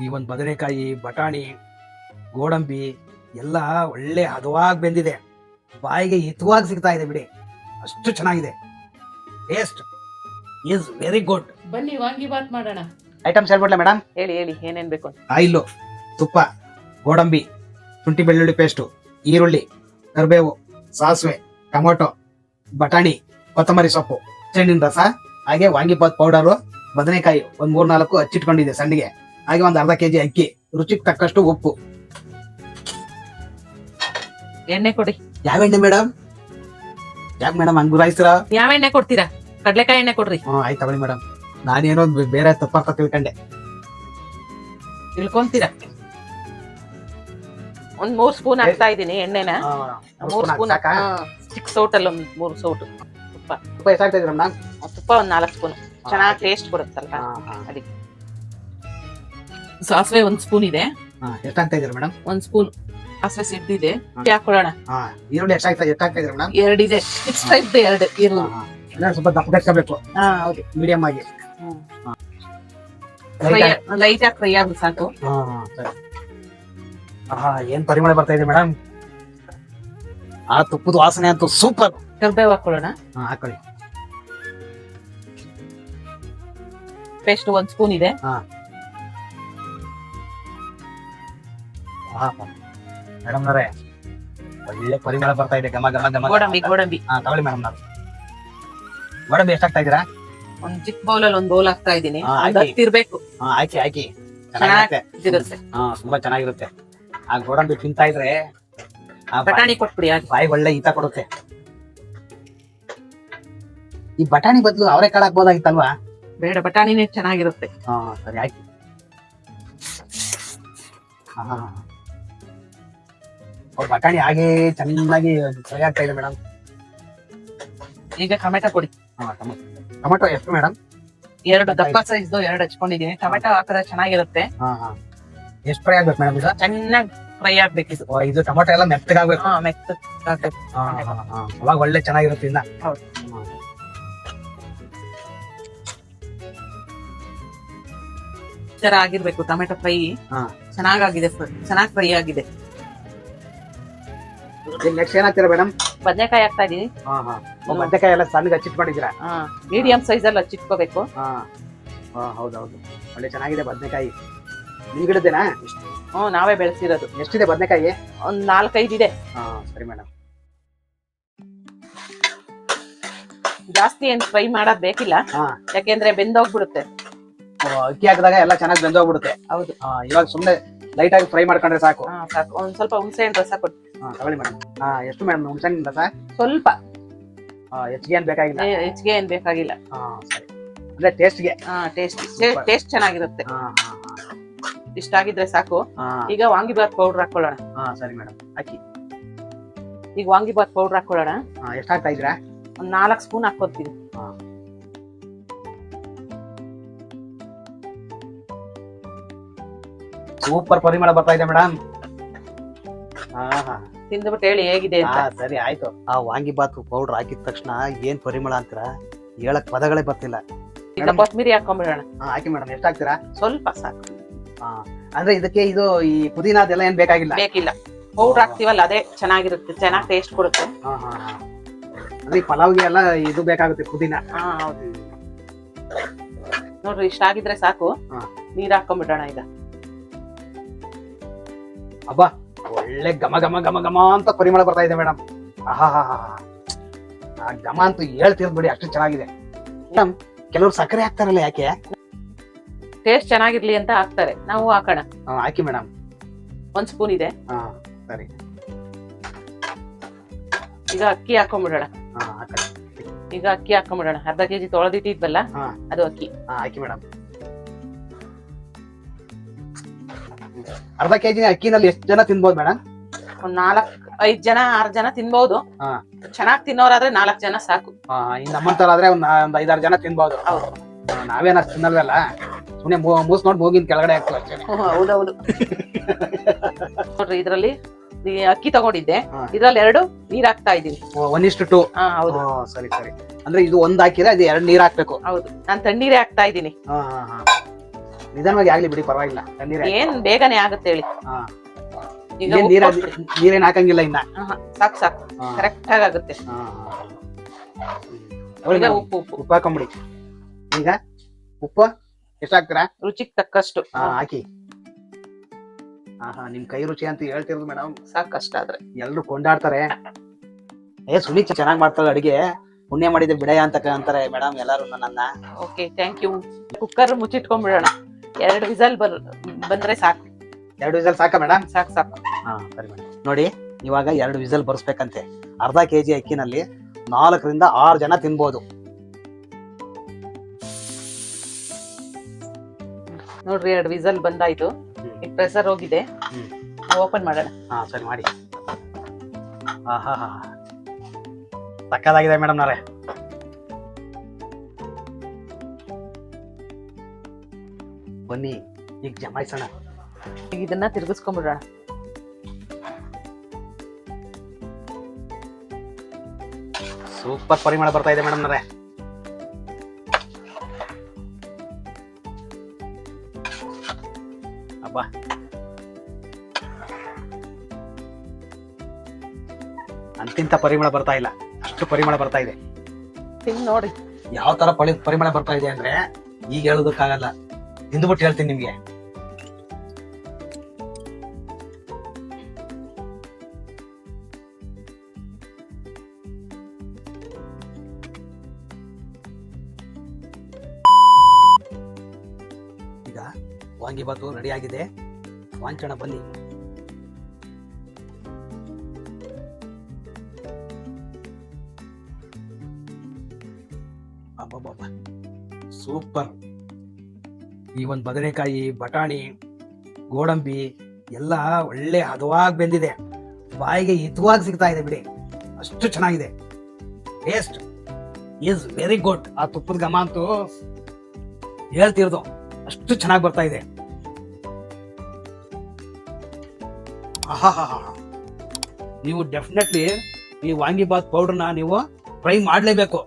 ಈ ಒಂದು ಬದನೆಕಾಯಿ, ಬಟಾಣಿ, ಗೋಡಂಬಿ ಎಲ್ಲ ಒಳ್ಳೆ ಹದವಾಗಿ ಬೆಂದಿದೆ. ಬಾಯಿಗೆ ಹಿತವಾಗಿ ಸಿಗ್ತಾ ಇದೆ ಬಿಡಿ, ಅಷ್ಟು ಚೆನ್ನಾಗಿದೆ. Taste is very good. ಬನ್ನಿ ವಾಂಗಿಬಾತ್ ಮಾಡೋಣ. ಐಟಮ್ಸ್ ಹೇಳ್ಬಿಡ್ಲಾ ಮೇಡಮ್? ಹೇಳಿ ಏನೇನ್ ಬೇಕು ಅಂತ. ಆಯಿಲು, ತುಪ್ಪ, ಗೋಡಂಬಿ, ಶುಂಠಿ ಬೆಳ್ಳುಳ್ಳಿ ಪೇಸ್ಟು, ಈರುಳ್ಳಿ, ಕರಿಬೇವು, ಸಾಸಿವೆ, ಟೊಮೊಟೊ, ಬಟಾಣಿ, ಕೊತ್ತಂಬರಿ ಸೊಪ್ಪು, ಚೆಂಡಿನ ರಸ, ಹಾಗೆ ವಾಂಗಿಬಾತ್ ಪೌಡರು, ಬದನೆಕಾಯಿ ಒಂದ್ 3-4 ಹಚ್ಚಿಟ್ಕೊಂಡಿದೆ ಸಣ್ಣಗೆ, ಹಾಗೆ ಒಂದು ಅರ್ಧ ಕೆಜಿ ಅಕ್ಕಿ, ರುಚಿಗೆ ತಕ್ಕಷ್ಟು ಉಪ್ಪು. ಎಣ್ಣೆ ಕೊಡಿ. ಯಾವ ಎಣ್ಣೆ ಮೇಡಮ್? ಯಾಕೆ ಮೇಡಮ್ ಹಂಗ್ ಗುರಾಯಿಸ್ತೀರಾ? ಯಾವ ಎಣ್ಣೆ ಕೊಡ್ತೀರಾ? ಕಡ್ಲೆಕಾಯಿ ಎಣ್ಣೆ ಕೊಡ್ರಿ. ಆಯ್ತು ತಗೊಳ್ಳಿ ಮೇಡಮ್. ನಾನೇನೋ ಬೇರೆ ತಪ್ಪಾರ್ಥ ತಿಳ್ಕೊಂಡೆ. ತಿಳ್ಕೊಂತೀರಾ? ಒಂದ್ 3 ಸ್ಪೂನ್ ಹಾಕ್ತಾ ಇದೀನಿ ಎಣ್ಣೆನ. 3 ಸ್ಪೂನ್ ಚಿಕ್ಕ ಸೌಟಲ್ಲಿ ಒಂದ್ 3 ಸೌಟು ತುಪ್ಪ. ತುಪ್ಪ ಎಷ್ಟಾಗ್ತಾ ಇದ್ದೀರಾ ಮೇಡಮ್? ತುಪ್ಪ ಒಂದ್ 4 ಸ್ಪೂನ್ ಚೆನ್ನಾಗಿ ಟೇಸ್ಟ್ ಕೊಡುತ್ತಲ್ಲ ಅದಕ್ಕೆ. ಸಾಸಿವೆ 1 ಸ್ಪೂನ್ ಇದೆ. ಎಷ್ಟಾಗ್ತಾ ಇದ್ದೀರಾ ಮೇಡಮ್? 1 ಸ್ಪೂನ್ ಸಾಸಿವೆ ಸಿಡ್ದಿದೆ, ಹಾಕೊಳ್ಳೋಣ. ಈರುಳ್ಳಿ ಎಷ್ಟಾಗ್ತಾ ಇದ್ದೀರಾ ಮೇಡಮ್? 2 ಇದೆ. ಇಷ್ಟ ಇದ್ದು 2 ಈರುಳ್ಳಿ. ಸ್ವಲ್ಪ ದಪ್ಪಗಟ್ಕೋಬೇಕು, ಹೌದು, ಮೀಡಿಯಂ ಆಗಿ. ಲೈಟ್ ಆಗಿ ಫ್ರೈ ಆಗಿ ಸಾಕು. ಏನ್ ಪರಿಮಳ ಬರ್ತಾ ಇದೆ ಮೇಡಮ್. ಆ ತುಪ್ಪದ ವಾಸನೆ ಅಂತೂ ಸೂಪರ್. ಕರಿಬೇವು ಹಾಕೊಳ್ಳೋಣ. ಹಾಕೊಳ್ಳಿ. ಪೇಸ್ಟ್ 1 ಸ್ಪೂನ್ ಇದೆ. ಮೇಡಮ್ ನವರೇ, ಒಳ್ಳೆ ಪರಿಮಳ ಬರ್ತಾ ಇದೆ. ಘಮ ಘಮ ಘಮ. ಗೋಡಂಬಿ ತಗೊಳ್ಳಿ ಮೇಡಮ್. ನಾವು ಗೋಡಂಬಿ ಎಷ್ಟಾಗ್ತಾ ಇದ್ದೀರಾ? ಒಂದ್ ಚಿಕ್ಕ ಬೌಲಲ್ಲಿ 1 ಬೌಲ್ ಹಾಕ್ತಾ ಇದೀನಿ. ಇರ್ಬೇಕು. ಹಾಕಿ. ಚೆನ್ನಾಗಿರುತ್ತೆ. ತುಂಬಾ ಚೆನ್ನಾಗಿರುತ್ತೆ. ಆ ಗೋಡಂಬಿ ತಿಂತಾ ಇದ್ರೆ ಬಟಾಣಿ ಕೊಟ್ಬಿಡಿ. ಬಾಯಿ ಒಳ್ಳೆ ಈತ ಕೊಡುತ್ತೆ. ಈ ಬಟಾಣಿ ಬದಲು ಅವರೆಕಾಳು ಹಾಕ್ಬೋದಾಗಿತ್ತಲ್ವಾ? ಬೇಡ, ಬಟಾಣಿನೇ ಚೆನ್ನಾಗಿರುತ್ತೆ. ಸರಿ ಹಾಕಿ. ಬಟಾಣಿ ಹಾಗೆ ಚೆನ್ನಾಗಿ ಫ್ರೈ ಆಗ್ತಾ ಇದೆ ಮೇಡಮ್. ಈಗ ಟೊಮೆಟೊ ಕೊಡಿ. ಟೊಮೆಟೊ ಎಷ್ಟು ಮೇಡಮ್? 2 ದಪ್ಪ ಸೈಜ್ 2 ಹಚ್ಕೊಂಡಿದೀನಿ. ಟೊಮೆಟೊ ಹಾಕಿದ್ರೆ ಚೆನ್ನಾಗಿರುತ್ತೆ. ಎಷ್ಟು ಫ್ರೈ ಆಗ್ಬೇಕು ಮೇಡಮ್? ಇದು ಚೆನ್ನಾಗಿ ಫ್ರೈ ಆಗ್ಬೇಕು. ಇದು ಟೊಮೆಟೊ ಎಲ್ಲ ಮೆತ್ತಗಾಗ್ಬೇಕು. ಮೆತ್ತಗಾಗ್ಬೇಕು. ಅವಾಗ ಒಳ್ಳೆ ಚೆನ್ನಾಗಿರುತ್ತೆ. ಇನ್ನ ಹೌದು. ಆಗಿರ್ಬೇಕು ಟೊಮೆಟೊ ಫ್ರೈ. ಚೆನ್ನಾಗಾಗಿದೆ, ಚೆನ್ನಾಗಿ ಫ್ರೈ ಆಗಿದೆ. ನೆಕ್ಸ್ಟ್ ಏನಾಗ್ತೀರಾ ಮೇಡಮ್? ಬದನೆಕಾಯಿ ಹಾಕ್ತಾ ಇದೀನಿ. ಬದನೆಕಾಯಿ ಎಲ್ಲ ಸಣ್ಣಗೆ ಹಚ್ಚಿಟ್ಕೊಂಡಿದ್ದೀರಾ? ಮೀಡಿಯಂ ಸೈಜ್ ಅಲ್ಲಿ ಹಚ್ಚಿಟ್ಕೋಬೇಕು. ಹೌದೌದು, ಒಳ್ಳೆ ಚೆನ್ನಾಗಿದೆ ಬದನೆಕಾಯಿ. ನಿಮ್ ಗಿಡದೇನಾ? ನಾವೇ ಬೆಳೆಸಿರೋದು. ಎಷ್ಟಿದೆ ಬದನೆಕಾಯಿ? ಒಂದ್ 4-5 ಇದೆ. ಸರಿ ಮೇಡಮ್. ಜಾಸ್ತಿ ಏನ್ ಫ್ರೈ ಮಾಡೋದ್ ಬೇಕಿಲ್ಲ, ಯಾಕೆಂದ್ರೆ ಬೆಂದೋಗ್ಬಿಡುತ್ತೆ. ಅಕ್ಕಿ ಹಾಕಿದಾಗ ಎಲ್ಲ ಚೆನ್ನಾಗಿ ಬೆಂದೋಗ್ಬಿಡುತ್ತೆ. ಹೌದು. ಇವಾಗ ಸುಮ್ನೆ ಲೈಟ್ ಆಗಿ ಫ್ರೈ ಮಾಡ್ಕೊಂಡ್ರೆ ಸಾಕು. ಸಾಕು. ಒಂದ್ ಸ್ವಲ್ಪ ಹುಣಸೆ ಹಣ್ಣು ರಸ ಕೊಟ್ಟು. ತಗೊಳ್ಳಿ ಮೇಡಮ್. ಎಷ್ಟು ಮೇಡಮ್ ಹುಣಸೆ ಹಣ್ಣಿನ ರಸ? ಸ್ವಲ್ಪ. ಹೆಚ್ಚಿಗೆ ಏನ್ ಬೇಕಾಗಿಲ್ಲ. ಹೆಚ್ಚಿಗೆ ಏನ್ ಬೇಕಾಗಿಲ್ಲ. ಸರಿ. ಅಂದ್ರೆ ಟೇಸ್ಟ್ಗೆ. ಟೇಸ್ಟ್ ಚೆನ್ನಾಗಿರುತ್ತೆ. ಇಷ್ಟ ಆಗಿದ್ರೆ ಸಾಕು. ಈಗ ವಾಂಗಿಬಾತ್ ಪೌಡರ್ ಹಾಕೊಳ್ಳೋಣ. ಸರಿ ಮೇಡಮ್, ಹಾಕಿ. ಈಗ ವಾಂಗಿಬಾತ್ ಪೌಡರ್ ಹಾಕೊಳ್ಳೋಣ. ಎಷ್ಟು ಹಾಕ್ತಾ ಇದ್ದೀರಾ? ಒಂದ್ 4 ಸ್ಪೂನ್ ಹಾಕೋತೀವಿ. ಸೂಪರ್ ಪರಿಮಳ ಬರ್ತಾ ಇದೆ ಮೇಡಮ್. ತಿಂದ್ಬಿಟ್ಟು ಹೇಳಿ ಹೇಗಿದೆ ಅಂತ. ಸರಿ ಆಯ್ತು. ಆ ವಾಂಗಿಬಾತ್ ಪೌಡರ್ ಹಾಕಿದ ತಕ್ಷಣ ಏನ್ ಪರಿಮಳ ಅಂತೀರಾ, ಹೇಳಕ್ ಪದಗಳೇ ಬರ್ತಿಲ್ಲ. ಈಗ ಕೊತ್ತಂಬರಿ ಹಾಕೊಂಡ್ಬಿಡೋಣ. ಹಾಕಿ ಮೇಡಮ್. ಎಷ್ಟು ಹಾಕ್ತೀರಾ? ಸ್ವಲ್ಪ ಸಾಕು. ಅಂದ್ರೆ ಇದಕ್ಕೆ ಇದು ಈ ಪುದೀನ ಅದೆಲ್ಲ ಏನ್ ಬೇಕಾಗಿಲ್ಲ? ಬೇಕಿಲ್ಲ. ಪೌಡರ್ ಹಾಕ್ತಿವಲ್ಲ ಅದೇ ಚೆನ್ನಾಗಿರುತ್ತೆ, ಚೆನ್ನಾಗಿ ಟೇಸ್ಟ್ ಕೊಡುತ್ತೆ. ಅಂದ್ರೆ ಪಲಾವ್ಗೆ ಎಲ್ಲ ಇದು ಬೇಕಾಗುತ್ತೆ ಪುದೀನ. ಹೌದು. ನೋಡ್ರಿ, ಇಷ್ಟ ಆಗಿದ್ರೆ ಸಾಕು. ನೀರ್ ಹಾಕೊಂಡ್ಬಿಡೋಣ ಈಗ. ಅಬ್ಬಾ, ಒಳ್ಳೆ ಘಮ ಘಮ ಘಮ ಘಮ ಅಂತ ಪರಿಮಳ ಬರ್ತಾ ಇದೆ ಮೇಡಮ್. ಆ ಘಮ ಅಂತೂ ಹೇಳ್ತಿರ್ಬಿಡಿ, ಅಷ್ಟು ಚೆನ್ನಾಗಿದೆ. ಮೇಡಮ್, ಕೆಲವರು ಸಕ್ಕರೆ ಹಾಕ್ತಾರಲ್ಲ, ಯಾಕೆ? ಟೇಸ್ಟ್ ಚೆನ್ನಾಗಿರ್ಲಿ ಅಂತ ಹಾಕ್ತಾರೆ, ನಾವು ಹಾಕೋಣ. ಹಾಕಿ ಮೇಡಮ್. 1 ಸ್ಪೂನ್ ಇದೆ. ಸರಿ. ಈಗ ಅಕ್ಕಿ ಹಾಕೊಂಡ್ಬಿಡೋಣ. ಈಗ ಅಕ್ಕಿ ಹಾಕೊಂಡ್ಬಿಡೋಣ. ಅರ್ಧ ಕೆಜಿ ತೊಳೆದಿಟ್ಟಿದ್ವಲ್ಲ, ಅದು ಅಕ್ಕಿ. ಹಾಕಿ ಮೇಡಮ್. ಅರ್ಧ ಕೆಜಿ ಅಕ್ಕಿನಲ್ಲಿ ಎಷ್ಟು ಜನ ತಿನ್ಬೋದು ಮೇಡಮ್? ಒಂದ್ 4-5 ಜನ 6 ಜನ ತಿನ್ಬಹುದು. ಚೆನ್ನಾಗಿ ತಿನ್ನೋರಾದ್ರೆ 4 ಜನ ಸಾಕು. ನಮ್ಮಂತರಾದ್ರೆ ಒಂದ್ 5-6 ಜನ ತಿನ್ಬಹುದು. ಹೌದು. ನಾವೇನ ತಿನ್ನಲ್ವಲ್ಲ, ಸುಮ್ನೆ ಮೂಸ್ ನೋಡಿ ಮೂಗಿನ ಕೆಳಗಡೆ ಹಾಕ್ತೀವಿ ಅಷ್ಟೇ. ಹೌದೌದು. ನೋಡ್ರಿ, ಇದ್ರಲ್ಲಿ ಅಕ್ಕಿ ತಗೊಂಡಿದ್ದೆ, ಇದ್ರಲ್ಲಿ 2 ನೀರ್ ಹಾಕ್ತಾ ಇದೀನಿ. 1:2. ಹೌದು. ಸರಿ ಸರಿ. ಅಂದ್ರೆ ಇದು 1 ಹಾಕಿದ್ರೆ ಅದು 2 ನೀರ್ ಹಾಕ್ಬೇಕು. ಹೌದು, ನಾನ್ ತಣ್ಣೀರೇ ಹಾಕ್ತಾ ಇದೀನಿ. ನಿಧಾನವಾಗಿ ಆಗ್ಲಿ ಬಿಡಿ, ಪರವಾಗಿಲ್ಲ. ತಣ್ಣೀರೇ ಏನ್ ಬೇಗನೆ ಆಗುತ್ತೆ ಹೇಳಿ. ಹಾ. ಈಗ ಏನ್ ನೀರೇನ್ ಹಾಕಂಗಿಲ್ಲ ಇನ್ನ. ಸಾಕು ಸಾಕು, ಹಾ. ಕರೆಕ್ಟ್ ಆಗಿ ಆಗುತ್ತೆ. ಹಾ. ನೋಡಿ ಈಗ ಮೇಡಮ್, ಉಪ್ಪು ಉಪ್ಪು ಉಪ್ಪು ಹಾಕೊಂಬಿಡಿ. ಈಗ ಉಪ್ಪು ಎಷ್ಟು ಹಾಕ್ತೀರಾ? ರುಚಿಗೆ ತಕ್ಕಷ್ಟು. ಹಾಕಿ. ನಿಮ್ ಕೈ ರುಚಿ ಅಂತ ಹೇಳ್ತಿರೋದು ಮೇಡಮ್. ಸಾಕಷ್ಟಾದ್ರೆ ಎಲ್ರು ಕೊಂಡಾಡ್ತಾರೆ, ಸುನೀಚ ಚೆನ್ನಾಗ್ ಮಾಡ್ತಾಳೆ ಅಡಿಗೆ, ಪುಣ್ಯ ಮಾಡಿದ್ರೆ ಬಿಡಯ ಅಂತ ಅಂತಾರೆ ಮೇಡಮ್ ಎಲ್ಲಾರು ನನ್ನ. Okay, thank you. ಕುಕ್ಕರ್ ಮುಚ್ಚಿಟ್ಕೊಂಡ್ಬಿಡೋಣ. 2 ವಿಸಲ್ ಬಂದ್ರೆ ಸಾಕು. 2 ವಿಸಲ್ ಸಾಕ ಮೇಡಮ್? ಸಾಕು ಸಾಕು. ಸರಿ ಮೇಡಮ್. ನೋಡಿ, ಇವಾಗ 2 ವಿಸಲ್ ಬರ್ಸ್ಬೇಕಂತೆ. ಅರ್ಧ kg ಅಕ್ಕಿನಲ್ಲಿ 4 ರಿಂದ 6 ಜನ ತಿನ್ಬೋದು. ನೋಡ್ರಿ, 2 ವಿಸಲ್ ಬಂದಾಯ್ತು. ಈಗ ಪ್ರೆಸರ್ ಹೋಗಿದೆ, ಓಪನ್ ಮಾಡೋಣ. ಸರಿ ಮಾಡಿ. ಸಕ್ಕದಾಗಿದೆ ಮೇಡಮ್ ನಾರೆ. ಬನ್ನಿ ಈಗ ಜಮಾಯಿಸೋಣ. ಈಗ ಇದನ್ನ ತಿರ್ಗಿಸ್ಕೊಂಡ್ಬಿಡೋಣ. ಸೂಪರ್ ಪರಿಮಳ ಬರ್ತಾ ಇದೆ ಮೇಡಮ್ ನಾರೆ. ಅಬ್ಬಾ, ಅಂತಿಂತ ಪರಿಮಳ ಬರ್ತಾ ಇಲ್ಲ, ಅಷ್ಟು ಪರಿಮಳ ಬರ್ತಾ ಇದೆ. ತಿಂದು ನೋಡಿ ಯಾವ ತರ ಪರಿಮಳ ಬರ್ತಾ ಇದೆ ಅಂದ್ರೆ ಈಗ ಹೇಳೋದಕ್ಕಾಗಲ್ಲ, ತಿಂದ್ಬಿಟ್ಟು ಹೇಳ್ತೀನಿ ನಿಮ್ಗೆ. ಈಗ ವಾಂಗಿಬಾತು ರೆಡಿ ಆಗಿದೆ, ವಾಂಚಣ ಬನ್ನಿ. ಸೂಪರ್. ಈ ಒಂದು ಬದನೆಕಾಯಿ, ಬಟಾಣಿ, ಗೋಡಂಬಿ ಎಲ್ಲ ಒಳ್ಳೆ ಹದವಾಗಿ ಬೆಂದಿದೆ, ಬಾಯಿಗೆ ಹಿತವಾಗಿ ಸಿಗ್ತಾ ಇದೆ ಬಿಡಿ, ಅಷ್ಟು ಚೆನ್ನಾಗಿದೆ. Taste is very good. ಆ ತುಪ್ಪದ ಘಮ ಅಂತೂ ಹೇಳ್ತಿರೋದು, ಅಷ್ಟು ಚೆನ್ನಾಗಿ ಬರ್ತಾ ಇದೆ. ನೀವು ಡೆಫಿನೆಟ್ಲಿ ಈ ವಾಂಗಿಬಾತ್ ಪೌಡರ್ನ ನೀವು ಟ್ರೈ ಮಾಡಲೇಬೇಕು.